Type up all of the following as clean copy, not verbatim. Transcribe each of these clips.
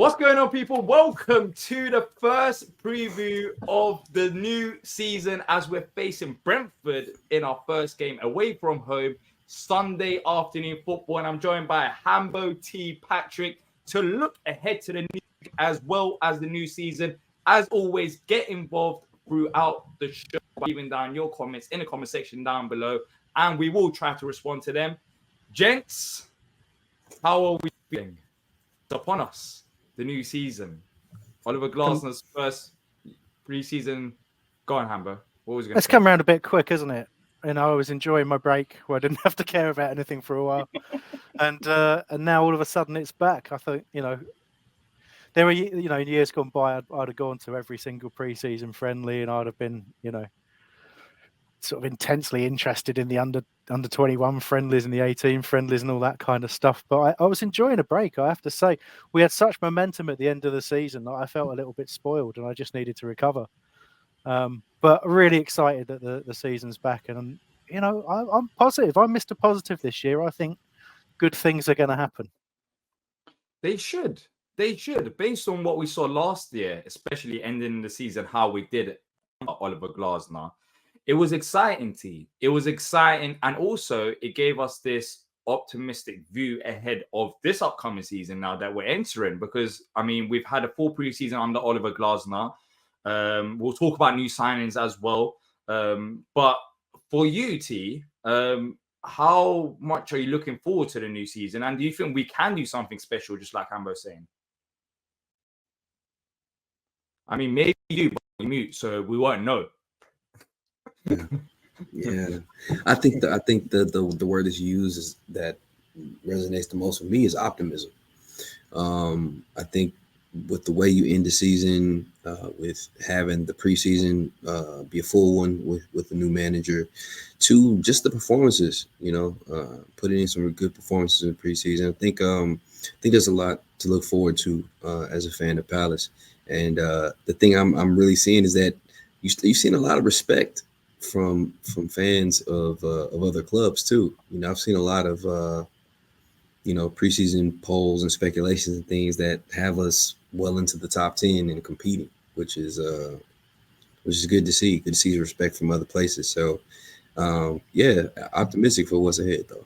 What's going on, people? Welcome to the first preview of the new season as we're facing Brentford in our first game away from home, Sunday afternoon football. And I'm joined by Hambo, T, Patrick to look ahead to the new as well as the new season. As always, get involved throughout the show by leaving down your comments in the comment section down below, and we will try to respond to them. Gents, how are we feeling? It's upon us. The new season. Oliver Glasner's first pre-season. Go on, Hambo. What was you going to say? It's come around a bit quick, isn't it? And I was enjoying my break where I didn't have to care about anything for a while. and now all of a sudden it's back. I thought, there were, in years gone by, I'd have gone to every single pre-season friendly and I'd have been, sort of intensely interested in the under 21 friendlies and the 18 friendlies and all that kind of stuff. But I was enjoying a break, I have to say. We had such momentum at the end of the season that I felt a little bit spoiled and I just needed to recover. But really excited that the season's back. And, I'm positive. I'm Mr. Positive this year. I think good things are going to happen. They should. Based on what we saw last year, especially ending the season, how we did Oliver Glasner. It was exciting, T. It was exciting. And also, it gave us this optimistic view ahead of this upcoming season now that we're entering. Because, we've had a full preseason under Oliver Glasner. We'll talk about new signings as well. But for you, T, how much are you looking forward to the new season? And do you think we can do something special, just like Hambo's saying? Maybe you, but you mute, so we won't know. Yeah. I think the word that's used is that resonates the most with me is optimism. I think with the way you end the season, with having the preseason be a full one with the new manager, to just the performances, putting in some good performances in the preseason. I think there's a lot to look forward to as a fan of Palace. And the thing I'm really seeing is that you've seen a lot of respect from fans of other clubs too. I've seen a lot of preseason polls and speculations and things that have us well into the top 10 and competing, which is good to see. Good to see respect from other places. So optimistic for what's ahead though.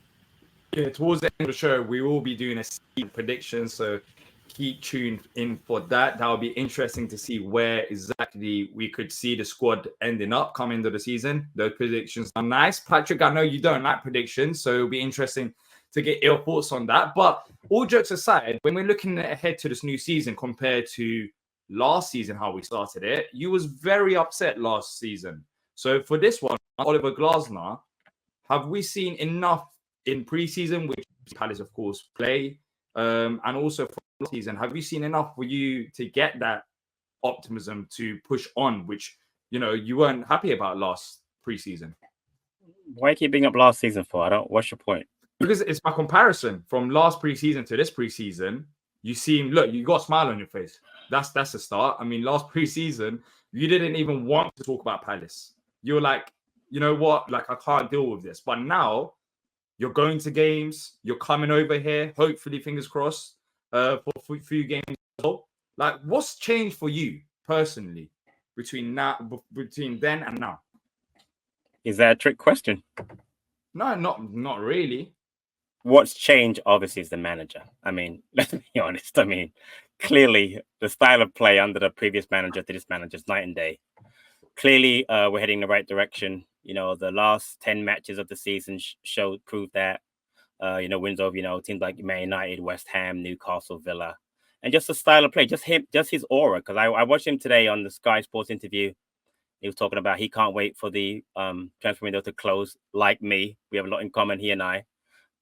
Yeah, towards the end of the show, we will be doing a season prediction, so keep tuned in for that. That will be interesting to see where exactly we could see the squad ending up coming into the season. Those predictions are nice. Patrick, I know you don't like predictions, so it'll be interesting to get your thoughts on that. But all jokes aside, when we're looking ahead to this new season compared to last season, how we started it, you was very upset last season. So for this one, Oliver Glasner, have we seen enough in preseason, which Palace, of course, play, and also for last season, have you seen enough for you to get that optimism to push on, which, you weren't happy about last preseason? Why are you keeping up last season for? What's your point? Because it's my comparison from last preseason to this preseason. You got a smile on your face. That's a start. Last preseason, you didn't even want to talk about Palace. You were like, you know what? Like, I can't deal with this. But now you're going to games. You're coming over here. Hopefully, fingers crossed, for a few games as well. Like, what's changed for you personally between then and now? Is that a trick question? No, not really. What's changed, obviously, is the manager. Let's be honest. Clearly, the style of play under the previous manager to this manager is night and day. Clearly, we're heading in the right direction. The last 10 matches of the season proved that. Wins over, teams like Man United, West Ham, Newcastle, Villa. And just the style of play, just his aura. Because I watched him today on the Sky Sports interview. He was talking about he can't wait for the transfer window to close. Like me, we have a lot in common, he and I.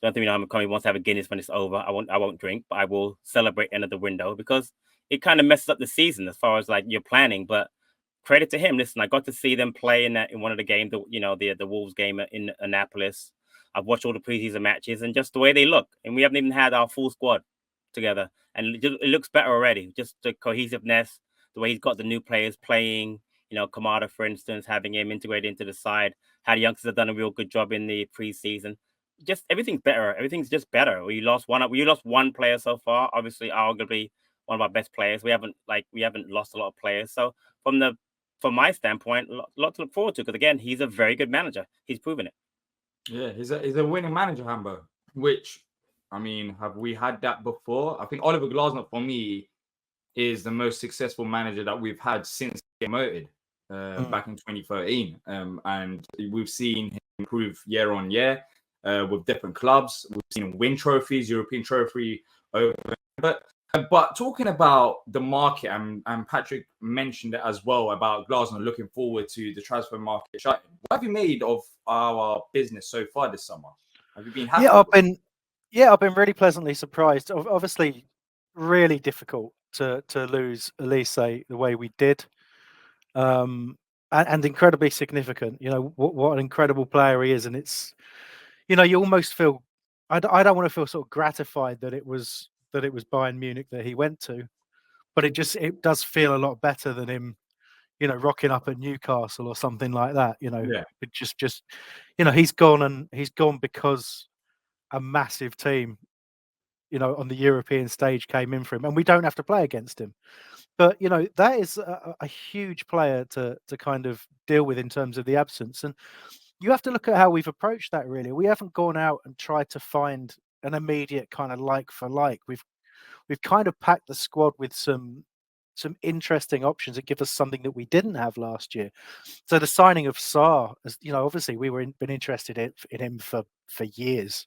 Don't think he wants to have a Guinness when it's over. I won't drink, but I will celebrate end of the window because it kind of messes up the season as far as like your planning. But credit to him. Listen, I got to see them play in one of the games, the Wolves game in Annapolis. I've watched all the preseason matches and just the way they look. And we haven't even had our full squad together. And it looks better already. Just the cohesiveness, the way he's got the new players playing. Kamada, for instance, having him integrated into the side. How the youngsters have done a real good job in the preseason. Just everything's better. Everything's just better. You lost one player so far. Obviously, arguably one of our best players. We haven't lost a lot of players. So from my standpoint, a lot to look forward to, because again, he's a very good manager. He's proven it. Yeah, he's a winning manager, Hambo. Which, I mean, have we had that before? I think Oliver Glasner, for me, is the most successful manager that we've had since he promoted back in 2013. And we've seen him improve year on year with different clubs. We've seen him win trophies, European trophy. But talking about the market, and Patrick mentioned it as well about Glasner looking forward to the transfer market shutting. What have you made of our business so far this summer? Have you been happy? I've been really pleasantly surprised. Obviously, really difficult to lose Elise the way we did, and incredibly significant. You know what an incredible player he is, and it's, you know, you almost feel, I don't want to feel sort of gratified that it was Bayern Munich that he went to, but it does feel a lot better than him, you know, rocking up at Newcastle or something like that. You know, it just you know, he's gone because a massive team, you know, on the European stage came in for him, and we don't have to play against him. But, you know, that is a huge player to kind of deal with in terms of the absence. And you have to look at how we've approached that, really. We haven't gone out and tried to find an immediate kind of like for like. We've kind of packed the squad with some interesting options that give us something that we didn't have last year. So the signing of Sarr, as you know, obviously we been interested in him for years.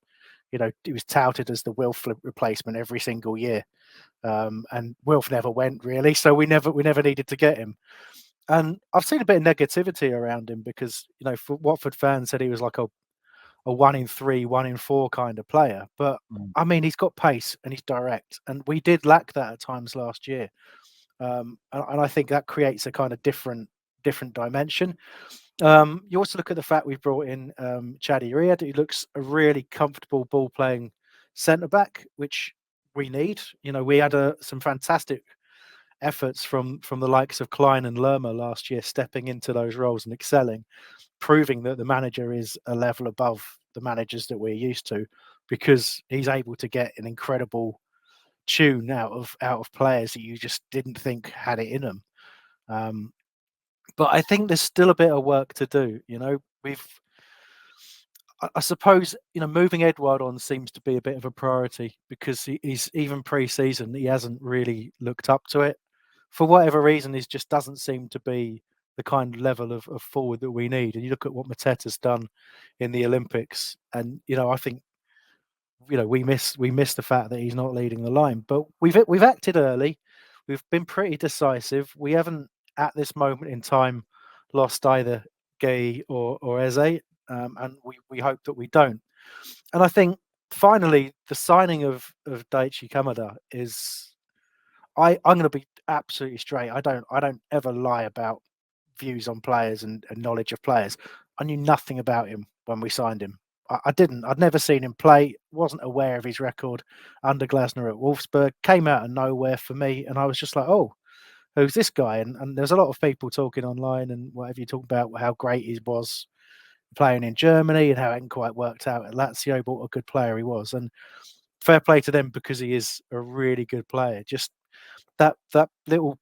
You know, he was touted as the Wilf replacement every single year, and Wilf never went really, so we never needed to get him. And I've seen a bit of negativity around him because, you know, for Watford fans said he was like a 1 in 3, 1 in 4 kind of player. But I mean, he's got pace and he's direct, and we did lack that at times last year. And I think that creates a kind of different dimension. You also look at the fact we've brought in Chadi Riyad, who looks a really comfortable ball playing centre back, which we need. You know, we had some fantastic efforts from the likes of Klein and Lerma last year, stepping into those roles and excelling, proving that the manager is a level above the managers that we're used to, because he's able to get an incredible tune out of players that you just didn't think had it in them. But I think there's still a bit of work to do. You know, I suppose, you know, moving Edouard on seems to be a bit of a priority because he's even pre-season, he hasn't really looked up to it. For whatever reason, he just doesn't seem to be the kind of level of forward that we need. And you look at what Mateta's done in the Olympics, and, you know, I think, you know, we miss the fact that he's not leading the line. But we've acted early. We've been pretty decisive. We haven't, at this moment in time, lost either Gay or Eze, and we hope that we don't. And I think finally the signing of Daichi Kamada is, I'm going to be absolutely straight. I don't ever lie about views on players and knowledge of players. I knew nothing about him when we signed him. I didn't. I'd never seen him play. Wasn't aware of his record under Glasner at Wolfsburg. Came out of nowhere for me, and I was just like, "Oh, who's this guy?" And there's a lot of people talking online and whatever you talk about how great he was playing in Germany and how it hadn't quite worked out at Lazio, but what a good player he was. And fair play to them because he is a really good player. Just that little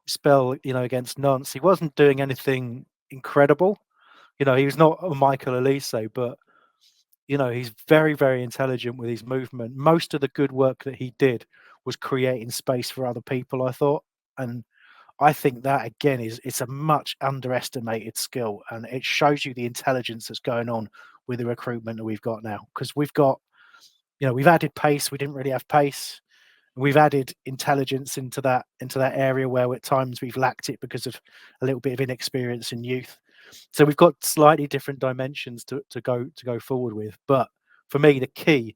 spell, you know, against Nantes, he wasn't doing anything incredible. You know, he was not a Michael Elise, but, you know, he's very, very intelligent with his movement. Most of the good work that he did was creating space for other people, I thought. And I think that, again, it's a much underestimated skill. And it shows you the intelligence that's going on with the recruitment that we've got now. Because we've got, you know, we've added pace. We didn't really have pace. We've added intelligence into that area where at times we've lacked it because of a little bit of inexperience in youth. So we've got slightly different dimensions to go forward with. But for me, the key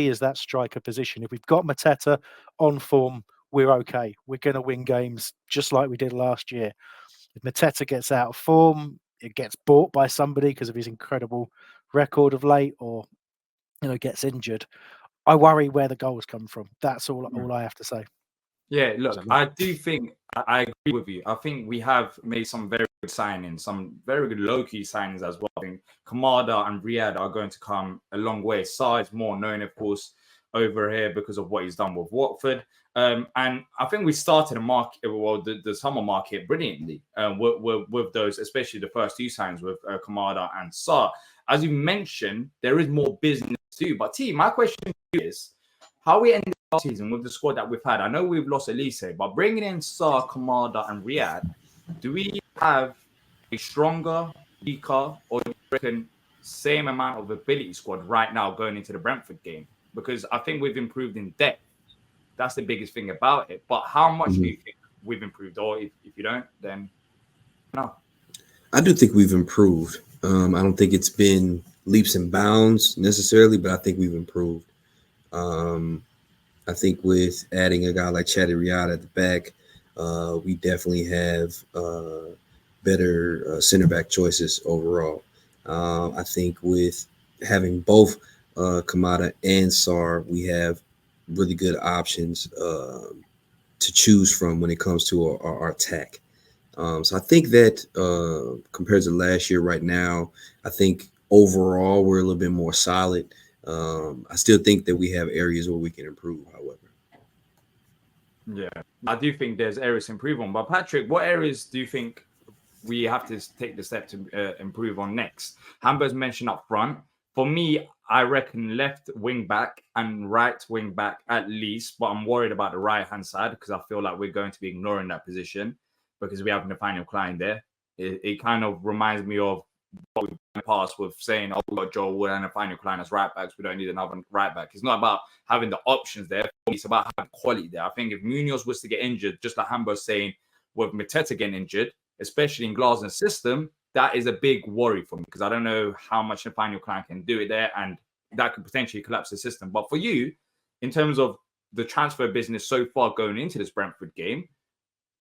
is that striker position. If we've got Mateta on form, we're okay. We're going to win games just like we did last year. If Mateta gets out of form, it gets bought by somebody because of his incredible record of late, or, you know, gets injured, I worry where the goals come from. That's all I have to say. Yeah, look, I do think I agree with you. I think we have made some very good signings, some very good low-key signings as well. I think Kamada and Riyad are going to come a long way. Sarr is more known, of course. over here because of what he's done with Watford. And I think we started the summer market brilliantly with those, especially the first 2 signs with Kamada and Sarr. As you mentioned, there is more business to do. But T, my question to you is, how we ended last season with the squad that we've had? I know we've lost Elise, but bringing in Sarr, Kamada, and Riyad, do we have a stronger, weaker, or do you reckon same amount of ability squad right now going into the Brentford game? Because I think we've improved in depth. That's the biggest thing about it. But how much do you think we've improved? Or if you don't, then no. I do think we've improved. I don't think it's been leaps and bounds necessarily, but I think we've improved. I think with adding a guy like Chatty Riyad at the back, we definitely have better center back choices overall. I think with having both Kamada and Sarr, we have really good options to choose from when it comes to our attack. So I think that compared to last year right now, I think overall we're a little bit more solid. I still think that we have areas where we can improve, however. Yeah, I do think there's areas to improve on. But Patrick, what areas do you think we have to take the step to improve on next? Hambo's mentioned up front. For me, I reckon left wing back and right wing back at least, but I'm worried about the right hand side because I feel like we're going to be ignoring that position because we have Nathaniel Klein there. It kind of reminds me of what we've done in the past with saying, oh, we've got Joe Wood and Nathaniel Klein as right backs. We don't need another right back. It's not about having the options there. It's about having quality there. I think if Munoz was to get injured, just like Hambo's saying, with Mateta getting injured, especially in Glasner's system, that is a big worry for me because I don't know how much Nathaniel Klein can do it there, and that could potentially collapse the system. But for you, in terms of the transfer business so far going into this Brentford game,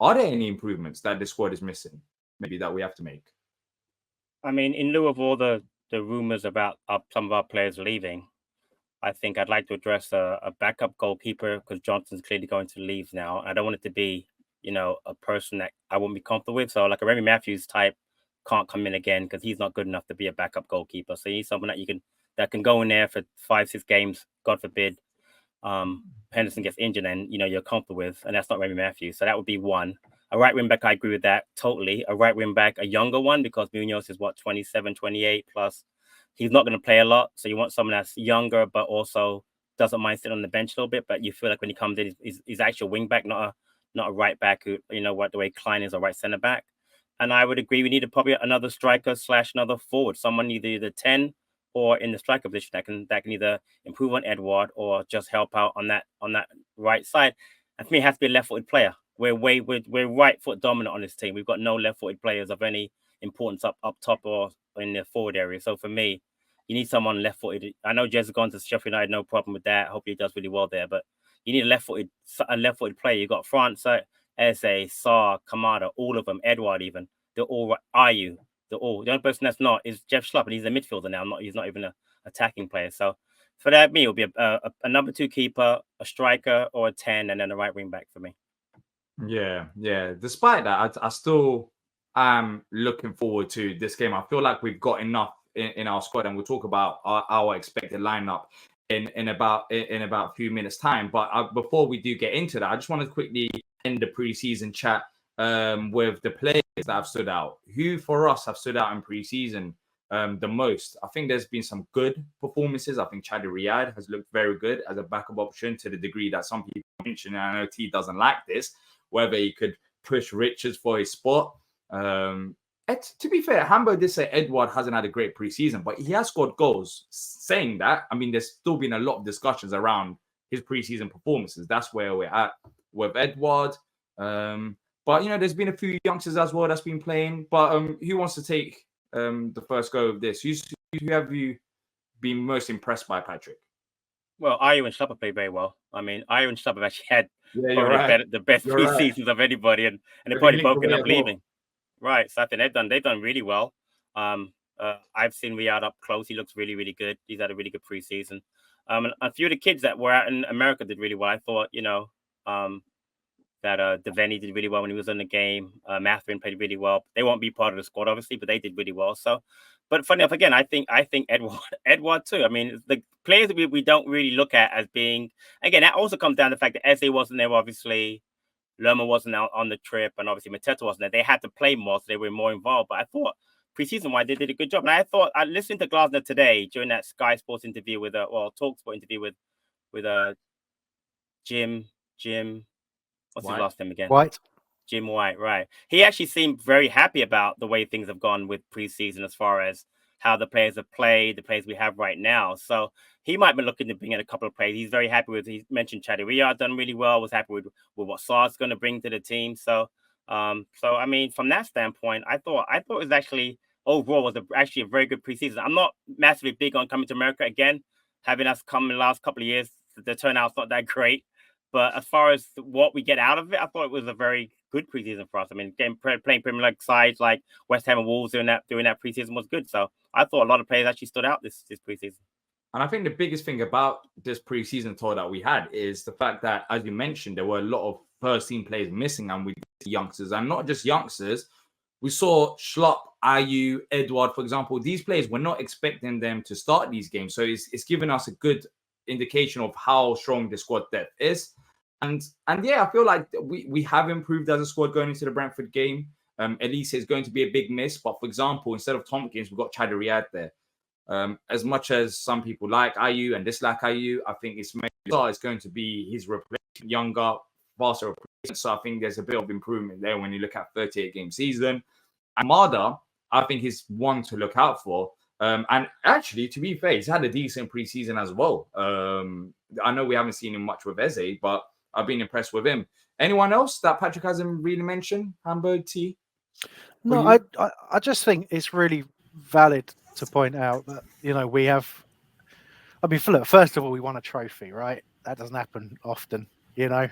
are there any improvements that the squad is missing, maybe that we have to make? I mean, in lieu of all the rumors about some of our players leaving, I think I'd like to address a backup goalkeeper because Johnson's clearly going to leave now. I don't want it to be, a person that I won't be comfortable with. So like a Remy Matthews type can't come in again because he's not good enough to be a backup goalkeeper. So you need someone that can go in there for 5-6 games, God forbid, Henderson gets injured and you're comfortable with, and that's not Remy Matthews. So that would be one. A right wing back, I agree with that totally. A right wing back, a younger one, because Munoz is 27, 28 plus. He's not going to play a lot, so you want someone that's younger but also doesn't mind sitting on the bench a little bit. But you feel like when he comes in, he's actually a wing back, not a right back who the way Klein is a right centre back. And I would agree we need probably another striker / another forward, someone either 10 or in the striker position that can either improve on Edward or just help out on that right side. And for me, it has to be a left-footed player. We're right foot dominant on this team. We've got no left-footed players of any importance up top or in the forward area. So for me, you need someone left-footed. I know Jez has gone to Sheffield United, no problem with that. Hopefully he does really well there. But you need a left-footed player. You've got France, Eze, Sarr, Kamada, all of them, Edward even. They're all right. Are you? They're all. The only person that's not is Jeff Schlupp, and he's a midfielder now. He's not even an attacking player. So for that, me, it'll be a number 2 keeper, a striker, or a 10, and then a right wing back for me. Yeah. Despite that, I still am looking forward to this game. I feel like we've got enough in our squad, and we'll talk about our expected lineup in about a few minutes' time. But before we do get into that, I just want to quickly end the preseason chat with the players that have stood out. Who for us have stood out in preseason the most? I think there's been some good performances. I think Chadi Riyad has looked very good as a backup option to the degree that some people mention, and I know T doesn't like this, whether he could push Richards for his spot. To be fair, Hambo did say Edward hasn't had a great preseason, but he has scored goals. Saying that, I mean, there's still been a lot of discussions around his preseason performances. That's where we're at with Edward. But, there's been a few youngsters as well that's been playing. But who wants to take the first go of this? Who have you been most impressed by, Patrick? Well, Ayew and Schlupp played very well. I mean, Ayew and Schlupp have actually had the best preseasons of anybody, and they're probably both end up leaving. Right. So I think they've done really well. I've seen Riyad up close. He looks really, really good. He's had a really good preseason. And a few of the kids that were out in America did really well. I thought, that Devaney did really well when he was in the game. Matherin played really well. They won't be part of the squad, obviously, but they did really well. So But funny enough, again, I think Edward too. I mean, the players that we don't really look at as being, again, that also comes down to the fact that Eze wasn't there, obviously. Lerma wasn't out on the trip, and obviously Mateta wasn't there. They had to play more, so they were more involved. But I thought preseason wise they did a good job. And I thought I listened to Glasner today during that Sky Sports interview with TalkSport interview with Jim. What's his last name again? White. Jim White, right. He actually seemed very happy about the way things have gone with preseason as far as how the players have played, the players we have right now. So he might be looking to bring in a couple of players. He's very happy with, he mentioned Chadiria done really well, was happy with what Sar's going to bring to the team. So I mean, from that standpoint, I thought it was actually overall was actually a very good preseason. I'm not massively big on coming to America again, having us come in the last couple of years. The turnout's not that great. But as far as what we get out of it, I thought it was a very good preseason for us. I mean, playing Premier League sides like West Ham and Wolves during that preseason was good. So I thought a lot of players actually stood out this preseason. And I think the biggest thing about this preseason tour that we had is the fact that, as you mentioned, there were a lot of first-team players missing, and we youngsters, and not just youngsters. We saw Schlupp, Ayew, Edward, for example. These players, we're not expecting them to start these games, so it's given us a good indication of how strong the squad depth is. And yeah, I feel like we have improved as a squad going into the Brentford game. Elise is going to be a big miss, but for example, instead of Tompkins, we've got Chadariad there. As much as some people like Ayew and dislike Ayew, I think it's going to be his replacement, younger, faster replacement. So I think there's a bit of improvement there when you look at 38-game season. Amada, I think he's one to look out for. And actually, to be fair, he's had a decent preseason as well. I know we haven't seen him much with Eze, but I've been impressed with him. Anyone else that Patrick hasn't really mentioned? Hambo, T? No, I just think it's really valid to point out that, you know, we have, I mean, look, first of all, we won a trophy, right? That doesn't happen often, you know.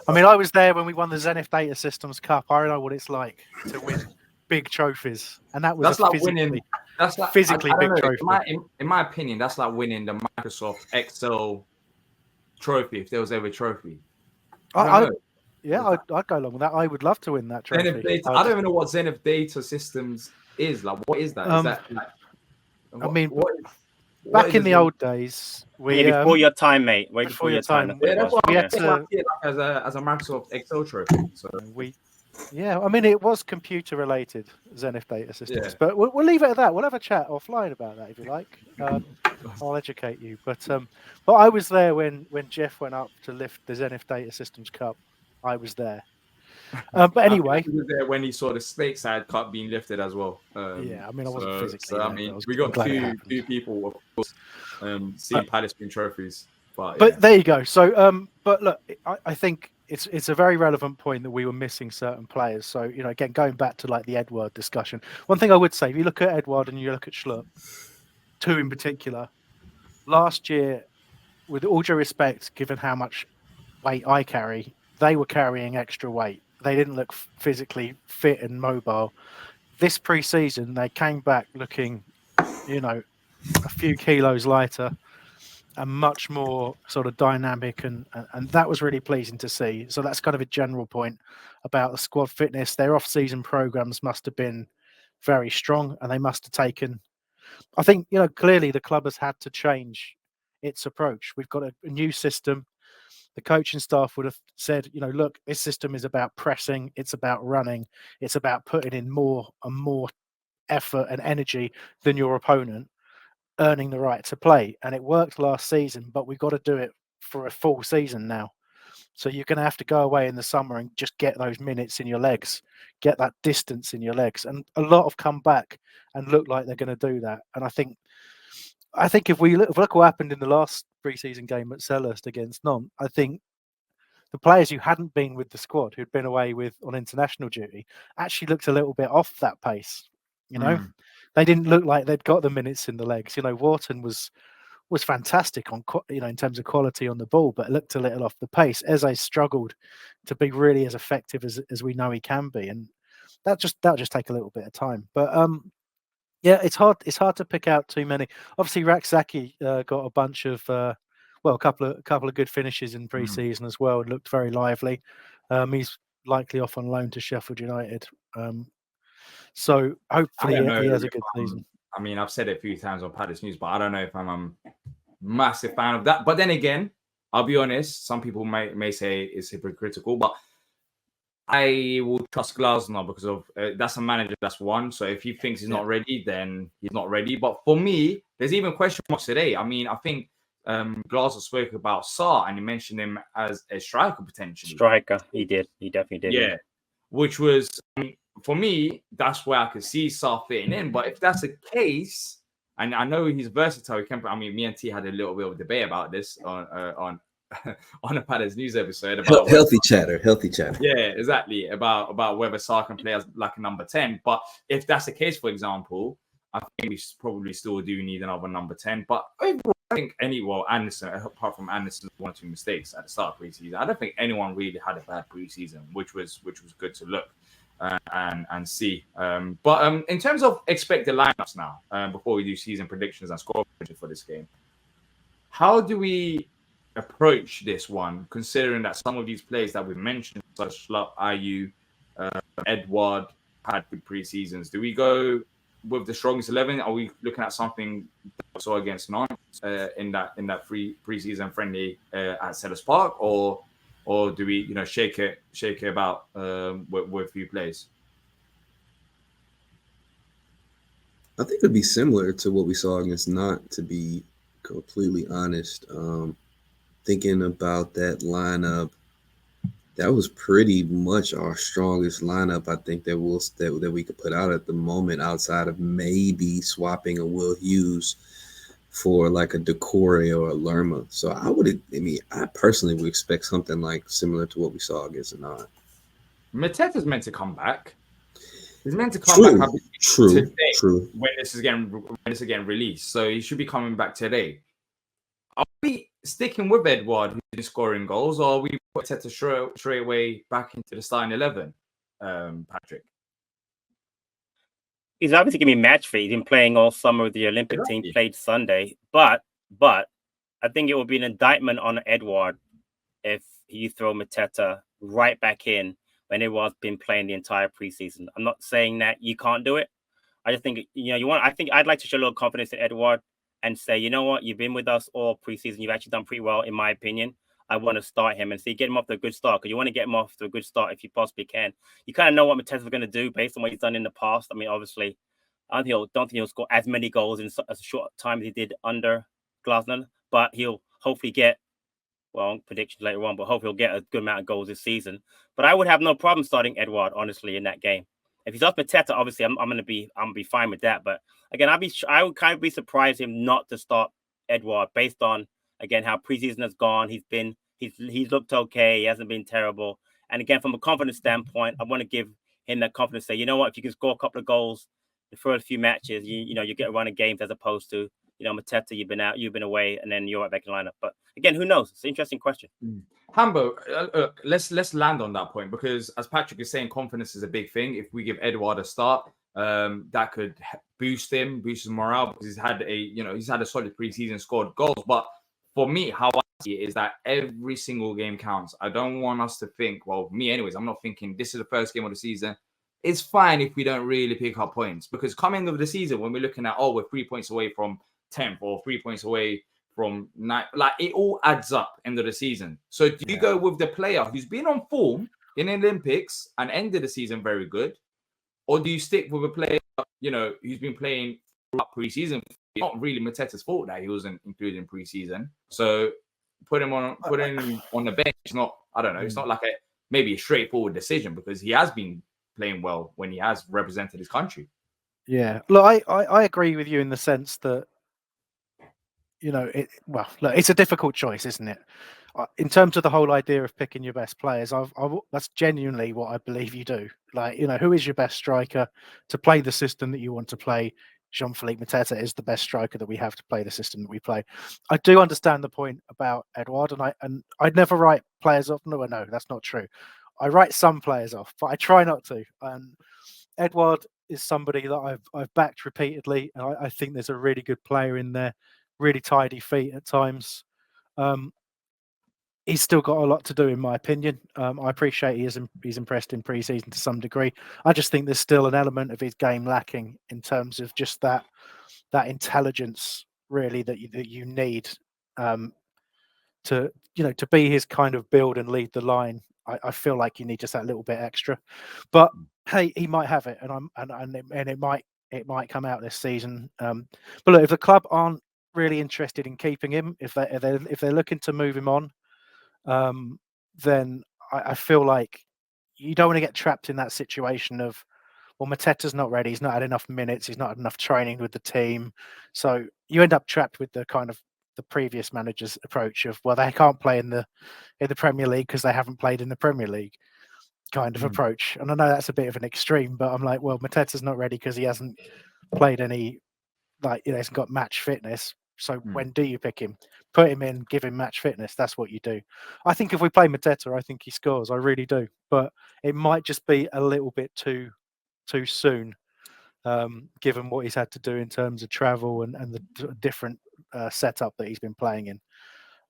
I mean, I was there when we won the Zenith Data Systems Cup. I know what it's like to win big trophies. And that was physically big trophy. In my opinion, that's like winning the Microsoft Excel trophy, if there was ever a trophy. I'd go along with that. I would love to win that trophy. I don't even know what Zenith Data Systems is. Like, what is that? Is that like? I mean, back in the old days, before your time, mate. Way before your time. Yeah, that's what we had to as a Microsoft Excel trophy. So I mean, it was computer related, Zenith Data Systems, but we'll leave it at that. We'll have a chat offline about that if you like. I'll educate you. But I was there when Jeff went up to lift the Zenith Data Systems Cup. I was there. But anyway, he was there when he saw the Stateside Cup being lifted as well. I mean, I wasn't physically. So I mean, we got two people, of course, seeing Palace win trophies. But there you go. So, but look, I think it's a very relevant point that we were missing certain players. So, you know, again, going back to like the Edward discussion, one thing I would say, if you look at Edward and you look at Schlupp, two in particular, last year, with all due respect, given how much weight I carry, they were carrying extra weight. They didn't look physically fit and mobile. This pre-season, they came back looking, you know, a few kilos lighter and much more sort of dynamic, and that was really pleasing to see. So that's kind of a general point about the squad fitness. Their off-season programs must have been very strong, and they must have taken, I think, you know, clearly the club has had to change its approach. We've got a new system. The coaching staff would have said, you know, look, this system is about pressing, it's about running, it's about putting in more and more effort and energy than your opponent, earning the right to play. And it worked last season, but we've got to do it for a full season now. So you're going to have to go away in the summer and just get those minutes in your legs, get that distance in your legs. And a lot have come back and look like they're going to do that. And I think if we look what happened in the last pre-season game at Selhurst against Nantes, I think the players who hadn't been with the squad, who'd been away on international duty, actually looked a little bit off that pace. You know, they didn't look like they'd got the minutes in the legs. You know, Wharton was fantastic on, you know, in terms of quality on the ball, but looked a little off the pace. Eze struggled to be really as effective as we know he can be, and that'll just take a little bit of time. But yeah, it's hard to pick out too many. Obviously, Raksaki got a bunch of a couple of good finishes in pre-season as well, and looked very lively. He's likely off on loan to Sheffield United. So hopefully he has a good season. I mean, I've said it a few times on Palace News, but I don't know if I'm a massive fan of that. But then again, I'll be honest, some people may say it's hypocritical, but I will trust Glasner because of that's a manager that's won. So if he thinks he's not ready, then he's not ready. But for me, there's even question marks today. I mean, I think Glasner spoke about Sarr and he mentioned him as a striker potentially. Striker, he did. He definitely did. Yeah. Which was, I mean, for me, that's where I could see Sarr fitting in. But if that's the case, and I know he's versatile, I mean, me and T had a little bit of debate about this on a Palace News episode about healthy chatter. Yeah, exactly. About whether Sarr can play as like a number 10. But if that's the case, for example, I think we probably still do need another number 10. But overall, I think Anderson, apart from Anderson's 1 or 2 mistakes at the start of preseason, I don't think anyone really had a bad preseason, which was good to look and see. But in terms of expected lineups now, before we do season predictions and score predictions for this game, how do we approach this one, considering that some of these players that we've mentioned, such as Ayew, Edward, had good preseasons? Do we go with the strongest 11? Are we looking at something so against Nantes in that preseason friendly at Selhurst Park, or do we shake it about with a few players? I think it'd be similar to what we saw against Nantes, to be completely honest. Thinking about that lineup, that was pretty much our strongest lineup. I think that we could put out at the moment, outside of maybe swapping a Will Hughes for like a Decore or a Lerma. So I personally would expect something like similar to what we saw against Nantes. Mateta's meant to come back. He's meant to come back today when this is again released. So he should be coming back today. Are we sticking with Edward, who's been scoring goals, or are we put Mateta straight away back into the starting 11, Patrick? He's obviously going to be match fit. He's been playing all summer with the Olympic team, played Sunday. But I think it would be an indictment on Edward if you throw Mateta right back in when Edward's been playing the entire preseason. I'm not saying that you can't do it. I just think, I think I'd like to show a little confidence in Edward and say, you know what, you've been with us all preseason. You've actually done pretty well, in my opinion. I want to start him and see, get him off to a good start, because you want to get him off to a good start if you possibly can. You kind of know what Mateta's going to do based on what he's done in the past. I mean, obviously, I don't think he'll score as many goals in as a short time as he did under Glasner, but he'll hopefully get, predictions later on, but hopefully he'll get a good amount of goals this season. But I would have no problem starting Edward, honestly, in that game. If he's off Mateta, obviously, I'm gonna be fine with that. But again, I would kind of be surprised him not to start Edward based on, again, how preseason has gone. He's looked okay. He hasn't been terrible. And again, from a confidence standpoint, I want to give him that confidence. Say, you know what, if you can score a couple of goals the first few matches, you get a run of games, as opposed to Mateta, you've been away, and then you're right back in the lineup. But again, who knows? It's an interesting question. Hambo, let's land on that point, because as Patrick is saying, confidence is a big thing. If we give Edward a start, that could boost his morale, because he's had a solid preseason, scored goals. But for me, how I see it is that every single game counts. I don't want us to think, well, me anyways, I'm not thinking this is the first game of the season. It's fine if we don't really pick up points, because coming of the season, when we're looking at, we're 3 points away from 10th or 3 points away from 9th, like it all adds up end of the season. So do you go with the player who's been on form in the Olympics and ended the season very good, or do you stick with a player who's been playing throughout preseason? It's not really Mateta's fault that he wasn't included in preseason. So put him on the bench. It's not, I don't know, it's not like maybe a straightforward decision, because he has been playing well when he has represented his country. Yeah, look, I agree with you in the sense that it's a difficult choice, isn't it? In terms of the whole idea of picking your best players, that's genuinely what I believe you do. Like, who is your best striker to play the system that you want to play? Jean-Philippe Mateta is the best striker that we have to play the system that we play. I do understand the point about Edward, and I'd never write players off. No, that's not true. I write some players off, but I try not to. And Edward is somebody that I've backed repeatedly, and I think there's a really good player in there, really tidy feet at times. he's still got a lot to do, in my opinion. I appreciate he's impressed in preseason to some degree. I just think there's still an element of his game lacking in terms of just that intelligence, really, that you need to be his kind of build and lead the line. I feel like you need just that little bit extra. But hey, he might have it, and it might come out this season. But look, if the club aren't really interested in keeping him, if they're looking to move him on, then I feel like you don't want to get trapped in that situation of, well, Mateta's not ready. He's not had enough minutes. He's not had enough training with the team. So you end up trapped with the kind of the previous manager's approach of, well, they can't play in the Premier League because they haven't played in the Premier League kind of approach. And I know that's a bit of an extreme, but I'm like, well, Mateta's not ready because he hasn't played any, like, he hasn't got match fitness. So when do you pick him? Put him in, give him match fitness. That's what you do. I think if we play Mateta, I think he scores. I really do. But it might just be a little bit too soon, given what he's had to do in terms of travel and the different setup that he's been playing in.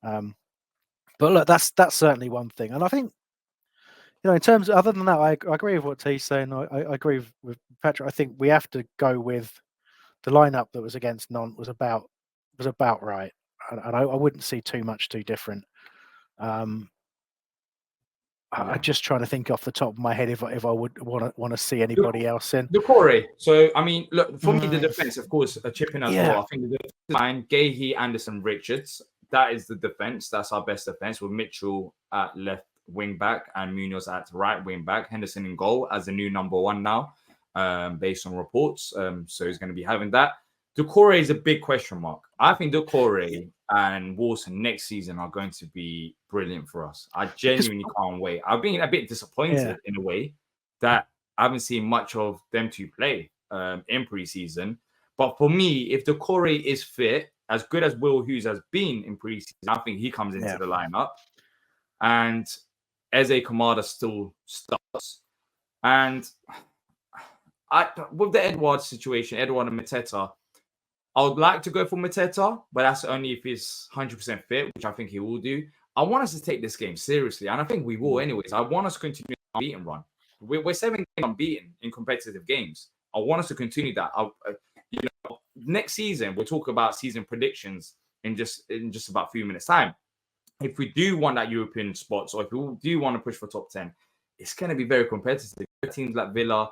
But look, that's certainly one thing. And I think, in terms of, other than that, I agree with what T's saying. I agree with Patrick. I think we have to go with the lineup that was against Nantes was about right. And I wouldn't see too different. I'm just trying to think off the top of my head if I would want to see anybody else in. Doucouré. So, I mean, look, for me, the defense, of course, a chip in as well. I think the defense line, Gahey, Anderson, Richards, that is the defense. That's our best defense, with Mitchell at left wing back and Munoz at right wing back. Henderson in goal as the new number 1 now, based on reports. So he's going to be having that. Doucouré is a big question mark. I think Doucouré and Wilson next season are going to be brilliant for us. I genuinely can't wait. I've been a bit disappointed in a way that I haven't seen much of them two play in preseason. But for me, if Doucouré is fit, as good as Will Hughes has been in preseason, I think he comes into the lineup. And Eze Kamada still starts. And with the Edouard situation, Edouard and Mateta, I would like to go for Mateta, but that's only if he's 100% fit, which I think he will do. I want us to take this game seriously, and I think we will anyways. I want us to continue our unbeaten run. We're 7 games unbeaten in competitive games. I want us to continue that. Next season, we'll talk about season predictions in just about a few minutes' time. If we do want that European spots, or if we do want to push for top 10, it's going to be very competitive. Teams like Villa,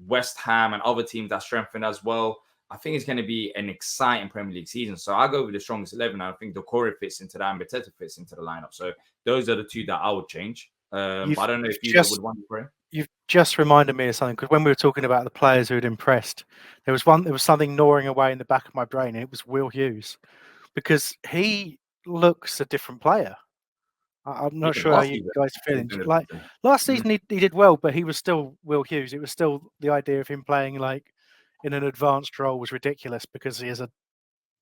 West Ham, and other teams that strengthen as well. I think it's going to be an exciting Premier League season. So I'll go with the strongest 11. I think Doucouré fits into that and Mateta fits into the lineup. So those are the two that I would change. But I don't know if you would want Doucouré. You've just reminded me of something, because when we were talking about the players who had impressed, there was something gnawing away in the back of my brain, and it was Will Hughes, because he looks a different player. I'm not sure how you guys are feeling. Like last season, he did well, but he was still Will Hughes. It was still the idea of him playing like in an advanced role was ridiculous, because he is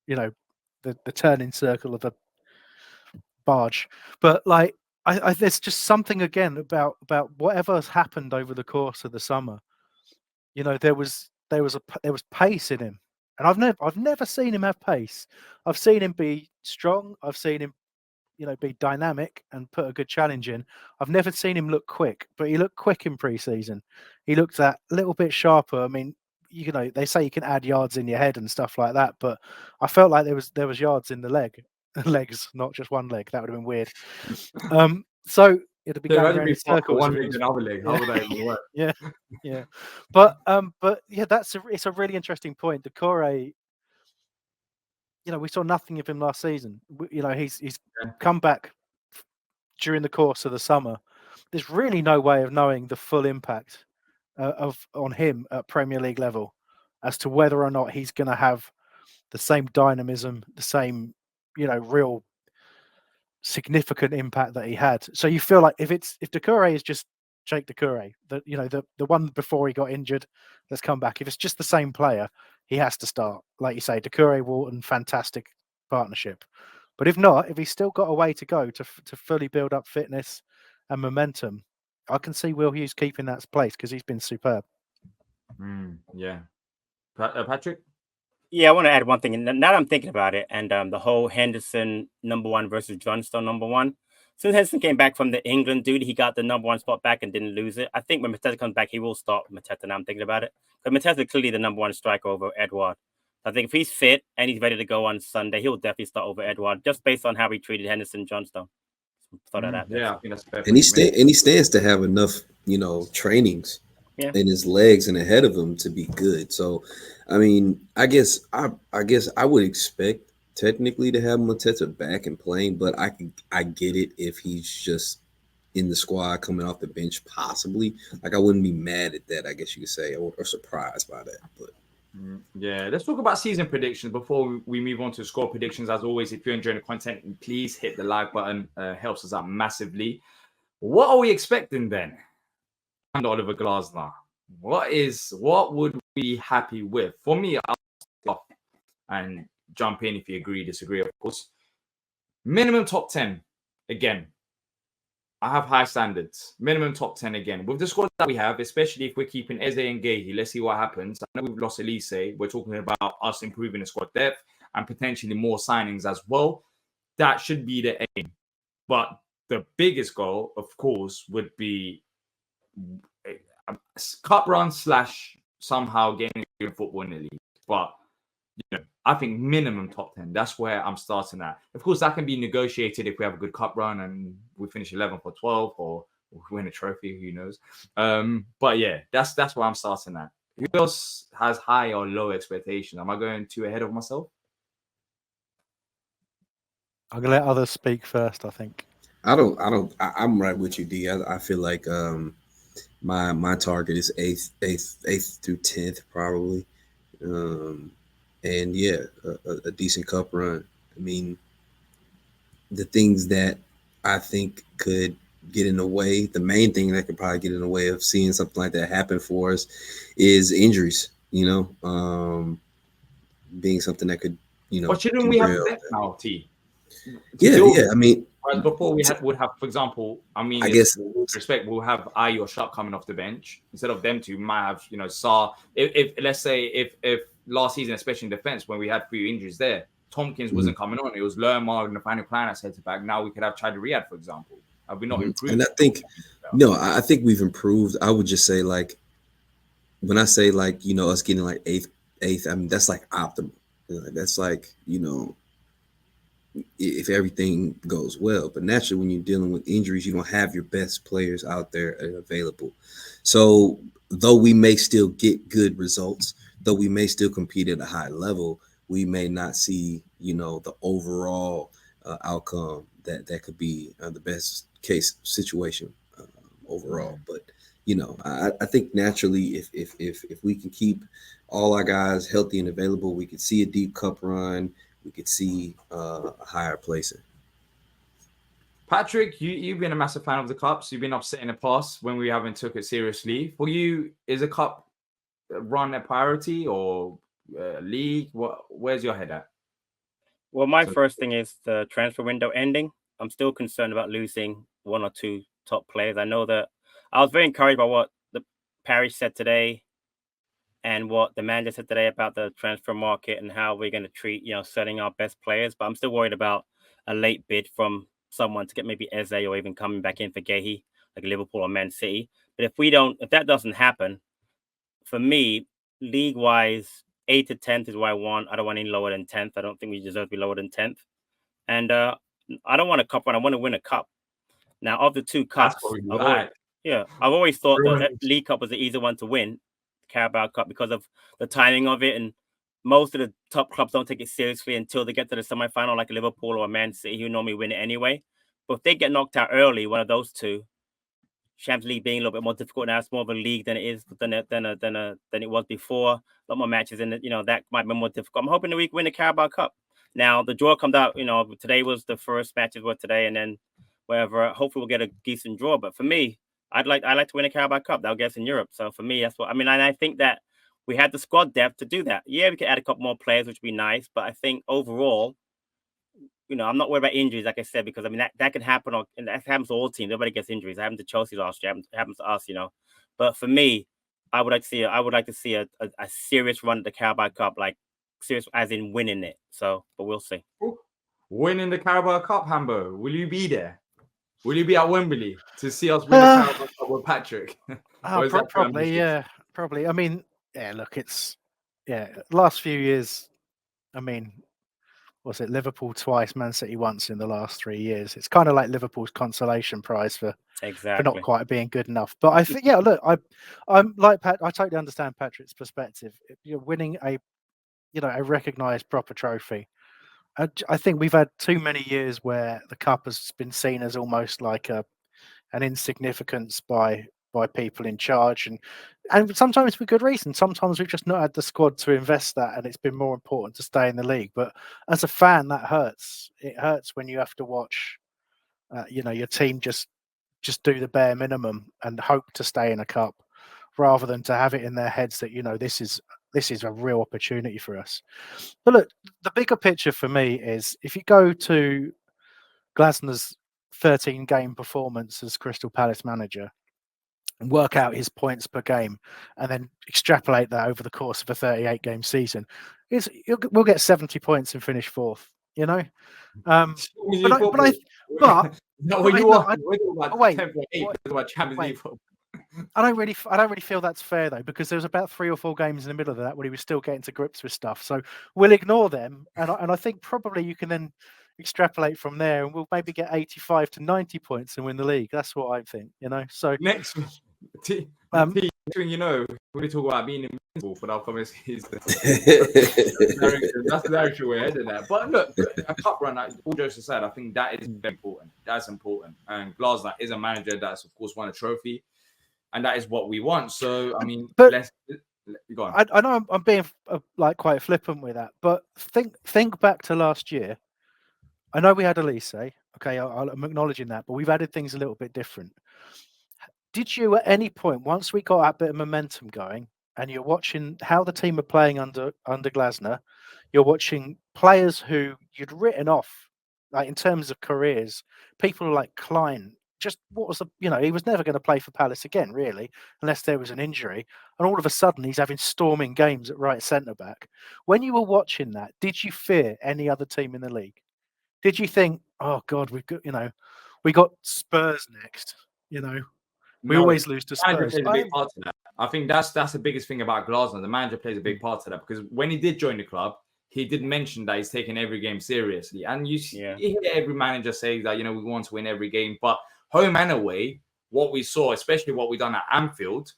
the turning circle of a barge. But like, I there's just something again about whatever's happened over the course of the summer. There was pace in him, and I've never seen him have pace. I've seen him be strong. I've seen him, be dynamic and put a good challenge in. I've never seen him look quick, but he looked quick in preseason. He looked that little bit sharper. I mean, they say you can add yards in your head and stuff like that, but I felt like there was yards in the legs, not just one leg. That would have been weird. So it'd be going around in circles. One leg, another leg. How would that even work? yeah. But yeah, it's a really interesting point. Doucouré, we saw nothing of him last season. He's come back during the course of the summer. There's really no way of knowing the full impact on him at Premier League level as to whether or not he's going to have the same dynamism, the same, real significant impact that he had. So you feel like if Doucouré is just Jake Doucouré, the one before he got injured that's come back, if it's just the same player, he has to start. Like you say, Doucouré, Walton, fantastic partnership. But if not, if he's still got a way to go to fully build up fitness and momentum, I can see Will Hughes keeping that place, because he's been superb. Yeah. Patrick? Yeah, I want to add one thing. And now that I'm thinking about it, and the whole Henderson number 1 versus Johnstone number 1. Since Henderson came back from the England dude, he got the #1 spot back and didn't lose it. I think when Mateta comes back, he will start Mateta. Now I'm thinking about it. But Mateta is clearly the #1 striker over Edouard. I think if he's fit and he's ready to go on Sunday, he'll definitely start over Edouard, just based on how he treated Henderson Johnstone. Thought of that. Yeah, I think that's fair. And he stands to have enough, trainings in his legs and ahead of him to be good. So, I mean, I guess I would expect technically to have Mateta back and playing, but I get it if he's just in the squad coming off the bench, possibly. Like, I wouldn't be mad at that, I guess you could say, or surprised by that. But yeah, let's talk about season predictions before we move on to score predictions. As always, if you're enjoying the content, please hit the like button. Helps us out massively. What are we expecting then? And Oliver Glasner, what would we be happy with? For me, I'll start and jump in if you agree, disagree, of course. Minimum top 10 again. I have high standards. Minimum top 10 again. With the squad that we have, especially if we're keeping Eze and Gehi, let's see what happens. I know we've lost Elise. We're talking about us improving the squad depth and potentially more signings as well. That should be the aim. But the biggest goal, of course, would be a cup run / somehow getting football in the league. But I think minimum top 10. That's where I'm starting at. Of course, that can be negotiated if we have a good cup run and we finish 11th or 12th or win a trophy. Who knows? But yeah, that's where I'm starting at. Who else has high or low expectations? Am I going too ahead of myself? I'm gonna let others speak first. I think. I'm right with you, D. I feel like my target is 8th through 10th probably. And yeah, a decent cup run. I mean, the things that I think could get in the way, the main thing that could probably get in the way of seeing something like that happen for us is injuries, being something that could, But shouldn't we have depth now, T? Yeah. I mean, before we would have, for example, I guess with respect, we'll have Aye or Sharp coming off the bench instead of them two. Might have Saar. If let's say if last season, especially in defense, when we had few injuries there, Tompkins wasn't coming on. It was Lerma and Nathaniel Klein as centre back. Now we could have Chad Riyad, for example. Have we not improved? And I think I think we've improved. I would just say, like, when I say, like, us getting like eighth, I mean, that's like optimal. That's like, if everything goes well. But naturally, when you're dealing with injuries, you don't have your best players out there available. So though we may still get good results, though we may still compete at a high level, we may not see, the overall outcome that could be the best case situation overall. But I think naturally, if we can keep all our guys healthy and available, we could see a deep cup run. We could see a higher placing. Patrick, you've been a massive fan of the cups. You've been upset in the past when we haven't took it seriously. For you, is a cup run a priority or league? Where's your head at? Well, my first thing is the transfer window ending. I'm still concerned about losing one or two top players. I know that I was very encouraged by what the Parish said today and what the manager said today about the transfer market and how we're going to treat, selling our best players. But I'm still worried about a late bid from someone to get maybe Eze or even coming back in for Gehi, like Liverpool or Man City. But if that doesn't happen, for me, league-wise, 8th to 10th is what I want. I don't want any lower than 10th. I don't think we deserve to be lower than 10th. And I don't want a cup run. I want to win a cup. Now, of the two cups, I've always thought that League Cup was the easier one to win, Carabao Cup, because of the timing of it. And most of the top clubs don't take it seriously until they get to the semi-final, like Liverpool or Man City, who normally win it anyway. But if they get knocked out early, one of those two, Champions League being a little bit more difficult now, it's more of a league than it is than it was before. A lot more matches in it, that might be more difficult. I'm hoping that we can win the Carabao Cup. Now the draw comes out, today was the first matches were today, and then wherever, hopefully we'll get a decent draw. But for me, I'd like to win a Carabao Cup. That'll get us in Europe. So for me, that's what I mean. And I think that we had the squad depth to do that. Yeah, we could add a couple more players, which would be nice. But I think overall, I'm not worried about injuries, like I said, because I mean that can happen, and that happens to all teams. Everybody gets injuries. It happened to Chelsea last year. It happens to us, But for me, I would like to see a serious run at the Carabao Cup, like serious as in winning it. So, but we'll see. Winning the Carabao Cup, Hambo. Will you be there? Will you be at Wembley to see us win the Carabao Cup with Patrick? Or is that too Probably, ambitious? yeah, probably. I mean, yeah. Look, last few years. I mean, was it Liverpool twice, Man City once in the last 3 years? It's kind of like Liverpool's consolation prize for not Exactly. quite being good enough. But I think, yeah, look, I'm like Pat. I totally understand Patrick's perspective. You're winning a recognised proper trophy. I think we've had too many years where the cup has been seen as almost like an insignificance by people in charge, and sometimes for good reason. Sometimes we've just not had the squad to invest that, and it's been more important to stay in the league. But as a fan, that hurts. It hurts when you have to watch, your team just do the bare minimum and hope to stay in a cup, rather than to have it in their heads that this is a real opportunity for us. But look, the bigger picture for me is if you go to Glasner's 13-game performance as Crystal Palace manager and work out his points per game and then extrapolate that over the course of a 38-game season, we'll get 70 points and finish fourth, But no, what I- you look, want? We're talking about wait, 10.8, wait, about Champions wait. League football. I don't really feel that's fair though, because there was about 3 or 4 games in the middle of that when he was still getting to grips with stuff. So we'll ignore them, and I think probably you can then extrapolate from there, and we'll maybe get 85 to 90 points and win the league. That's what I think, So Next thing you know, we talk about being invincible for the upcoming season. That's the direction we're heading at. But look, a cup run, all jokes aside, I think that is very important. That's important. And Glasner is a manager that's, of course, won a trophy. And that is what we want. So, I mean, let's go on. I know I'm being quite flippant with that, but think back to last year. I know we had Elise. Okay, I'm acknowledging that, but we've added things a little bit different. Did you at any point, once we got that bit of momentum going, and you're watching how the team are playing under Glasner, you're watching players who you'd written off, like in terms of careers, people like Klein. Just what was he was never going to play for Palace again, really, unless there was an injury. And all of a sudden, he's having storming games at right centre back. When you were watching that, did you fear any other team in the league? Did you think, oh God, we got Spurs next? We always lose to Spurs. Plays a big part to that. I think that's the biggest thing about Glasner. The manager plays a big part to that, because when he did join the club, he did mention that he's taking every game seriously. And you hear every manager say that, we want to win every game. But home and away, what we saw, especially what we done at Anfield,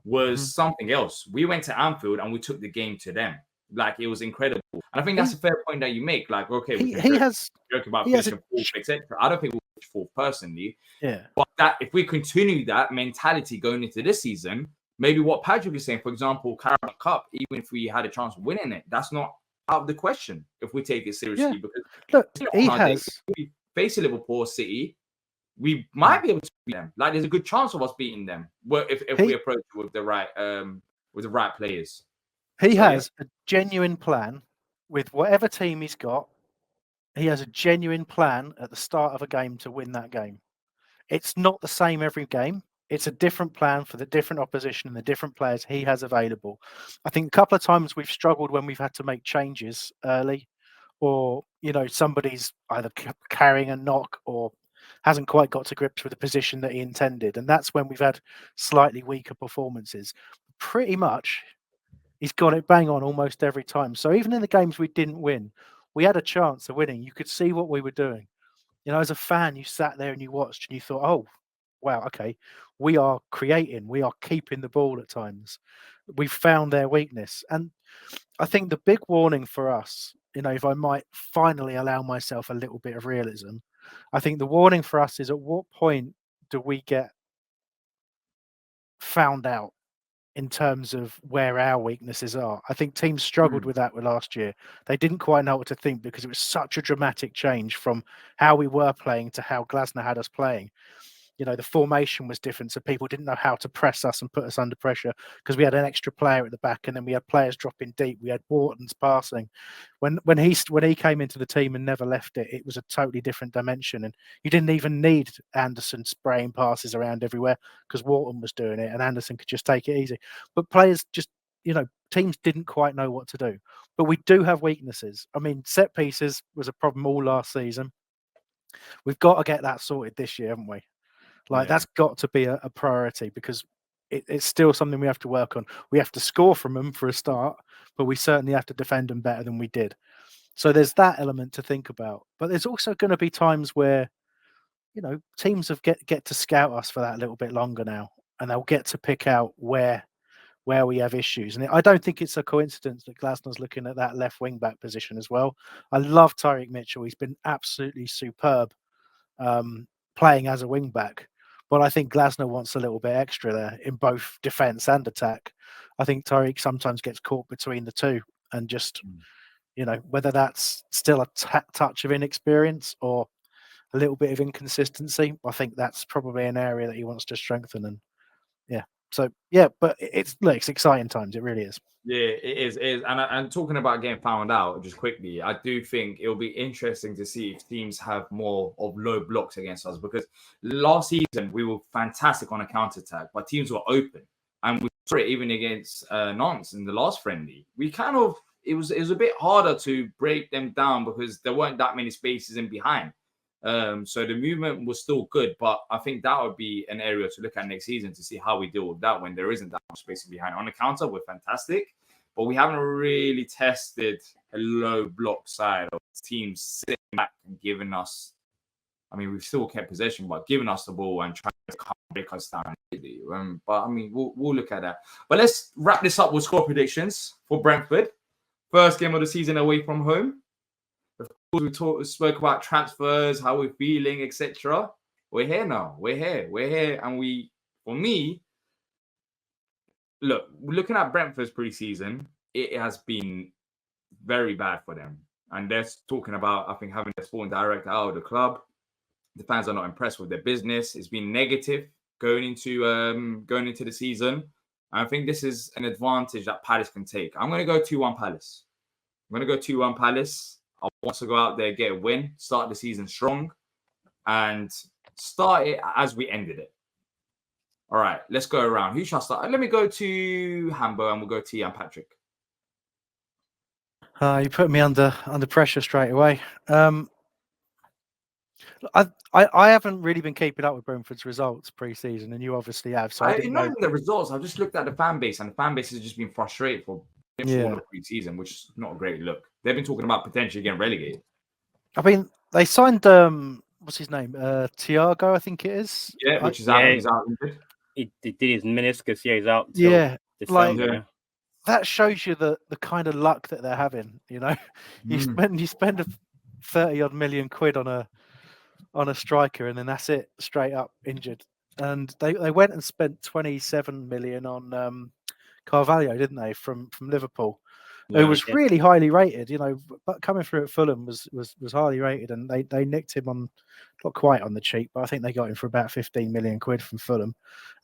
was something else. We went to Anfield and we took the game to them. Like, it was incredible. And I think that's a fair point that you make. Like, okay, we can joke about finishing fourth, etc. I don't think we'll finish fourth personally. Yeah. But that if we continue that mentality going into this season, maybe what Patrick is saying, for example, Carabao Cup, even if we had a chance of winning it, that's not out of the question if we take it seriously. Because look, if we face Liverpool City, we might be able to beat them. Like, there's a good chance of us beating them if we approach it with the right players. He has a genuine plan with whatever team he's got. He has a genuine plan at the start of a game to win that game. It's not the same every game. It's a different plan for the different opposition and the different players he has available. I think a couple of times we've struggled when we've had to make changes early, or somebody's either carrying a knock or hasn't quite got to grips with the position that he intended, and that's when we've had slightly weaker performances. Pretty much, he's got it bang on almost every time. So even in the games we didn't win, we had a chance of winning. You could see what we were doing. As a fan, you sat there and you watched and you thought, oh, wow, okay, we are creating, we are keeping the ball at times. We've found their weakness. And I think the big warning for us, if I might finally allow myself a little bit of realism, I think the warning for us is, at what point do we get found out in terms of where our weaknesses are? I think teams struggled with that last year. They didn't quite know what to think, because it was such a dramatic change from how we were playing to how Glasner had us playing. The formation was different, so people didn't know how to press us and put us under pressure, because we had an extra player at the back, and then we had players dropping deep. We had Wharton's passing. When he came into the team and never left it, it was a totally different dimension, and you didn't even need Anderson spraying passes around everywhere, because Wharton was doing it, and Anderson could just take it easy. But players just, teams didn't quite know what to do. But we do have weaknesses. I mean, set pieces was a problem all last season. We've got to get that sorted this year, haven't we? Like that's got to be a priority because it's still something we have to work on. We have to score from them for a start, but we certainly have to defend them better than we did. So there's that element to think about. But there's also going to be times where, teams get to scout us for that a little bit longer now, and they'll get to pick out where we have issues. And I don't think it's a coincidence that Glasner's looking at that left wing back position as well. I love Tyreek Mitchell. He's been absolutely superb playing as a wing back. But I think Glasner wants a little bit extra there in both defence and attack. I think Tyreek sometimes gets caught between the two and just, whether that's still a touch of inexperience or a little bit of inconsistency, I think that's probably an area that he wants to strengthen. And but it's exciting times. It really is. Yeah, it is. And talking about getting found out, just quickly, I do think it'll be interesting to see if teams have more of low blocks against us, because last season we were fantastic on a counter-attack, but teams were open. And we saw it even against Nantes in the last friendly. It was a bit harder to break them down because there weren't that many spaces in behind. So the movement was still good, but I think that would be an area to look at next season to see how we deal with that when there isn't that much space behind. On the counter, we're fantastic, but we haven't really tested a low block side of teams sitting back and giving us. I mean, we've still kept possession, but giving us the ball and trying to break us down. But I mean, we'll look at that. But let's wrap this up with score predictions for Brentford. First game of the season away from home. We spoke about transfers, how we're feeling, etc. We're here now. We're here. And for me, looking at Brentford's preseason, it has been very bad for them. And they're talking about, I think, having their sporting director out of the club. The fans are not impressed with their business. It's been negative going into the season. And I think this is an advantage that Palace can take. I'm going to go 2-1 Palace. I want to go out there, get a win, start the season strong, and start it as we ended it. All right, let's go around. Who shall I start? Let me go to Hambo, and we'll go to you and Patrick. You put me under pressure straight away. I haven't really been keeping up with Brentford's results pre-season, and you obviously have. So I didn't know the results. I've just looked at the fan base, and the fan base has just been frustrated for all the pre-season, which is not a great look. They've been talking about potentially getting relegated. I mean, they signed what's his name? Thiago, I think it is. Yeah, which is out. He's out. He did his meniscus. Yeah, he's out. December. That shows you the kind of luck that they're having. You spend 30-odd million quid on a striker, and then that's it, straight up injured. And they went and spent 27 million on Carvalho, didn't they, from Liverpool, who was really highly rated, but coming through at Fulham was highly rated, and they nicked him on, not quite on the cheap, but I think they got him for about 15 million quid from Fulham,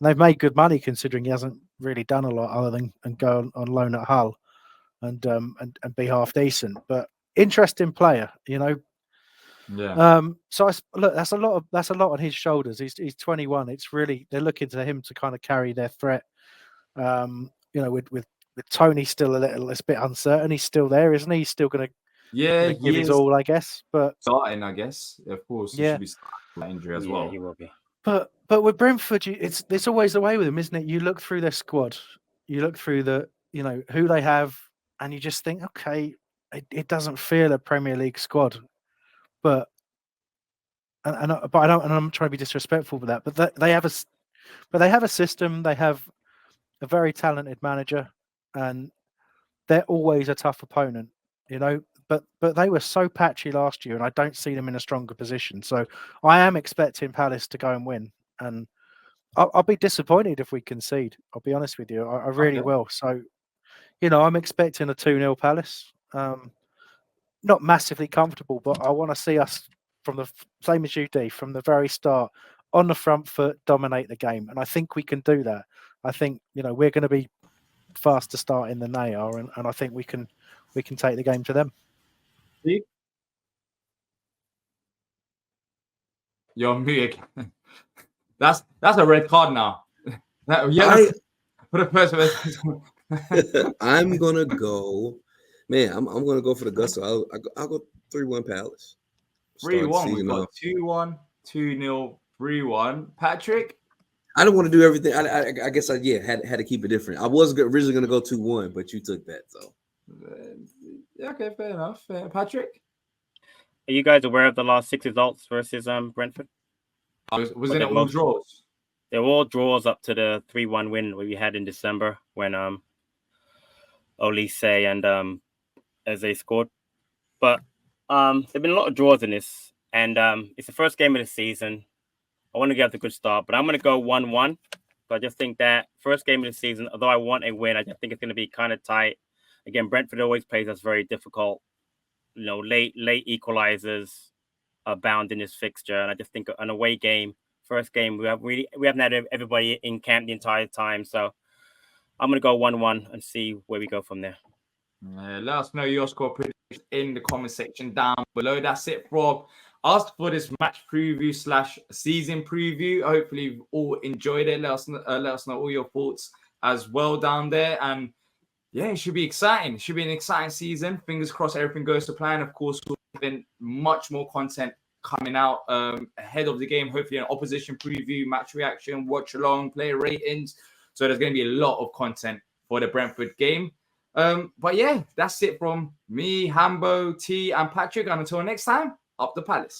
and they've made good money considering he hasn't really done a lot other than go on loan at Hull and be half decent, but interesting player, Yeah. So that's a lot on his shoulders. He's 21. It's really, they're looking to him to kind of carry their threat. With Tony still it's a bit uncertain. He's still there, isn't he? He's still going to give his all, I guess. But starting, I guess, of course, he should be starting injury as well. He will be. But with Brentford, it's always the way with them, isn't it? You look through their squad, you look through who they have, and you just think, okay, it doesn't feel a Premier League squad. But I'm trying to be disrespectful with that. But they have a system. They have a very talented manager, and they're always a tough opponent, But they were so patchy last year, and I don't see them in a stronger position. So I am expecting Palace to go and win, and I'll be disappointed if we concede. I'll be honest with you. I really will. So, I'm expecting a 2-0 Palace. Not massively comfortable, but I want to see us from the same as you do, from the very start, on the front foot, dominate the game, and I think we can do that. I think we're going to be faster starting than they are, and I think we can take the game to them. Steve? You're mute again. That's a red card now. For the first person. I'm gonna go. Man, I'm gonna go for the gusto. I'll go 3-1 Palace. 3-1. We've got 2-1, 2-0, 3-1. Patrick? I don't want to do everything. I guess I had to keep it different. I was originally going to go 2-1, but you took that. So okay, fair enough. Patrick? Are you guys aware of the last 6 results versus Brentford? Wasn't it all draws? They were all draws up to the 3-1 win we had in December when Olise and Eze scored. But there've been a lot of draws in this, and it's the first game of the season. I want to get a good start, but I'm going to go 1-1. So I just think that first game of the season, although I want a win, I just think it's going to be kind of tight. Again, Brentford always plays us very difficult. You know, late equalizers abound in this fixture, and I just think an away game, first game, we haven't had everybody in camp the entire time, so I'm going to go 1-1 and see where we go from there. Let us know your score prediction in the comment section down below. That's it from us for this match preview / season preview. Hopefully you've all enjoyed it. Let us know all your thoughts as well down there. And yeah, it should be exciting. It should be an exciting season. Fingers crossed everything goes to plan. Of course, we'll have much more content coming out ahead of the game. Hopefully an opposition preview, match reaction, watch along, player ratings. So there's going to be a lot of content for the Brentford game. But yeah, that's it from me, Hambo, T, and Patrick. And until next time, up the Palace.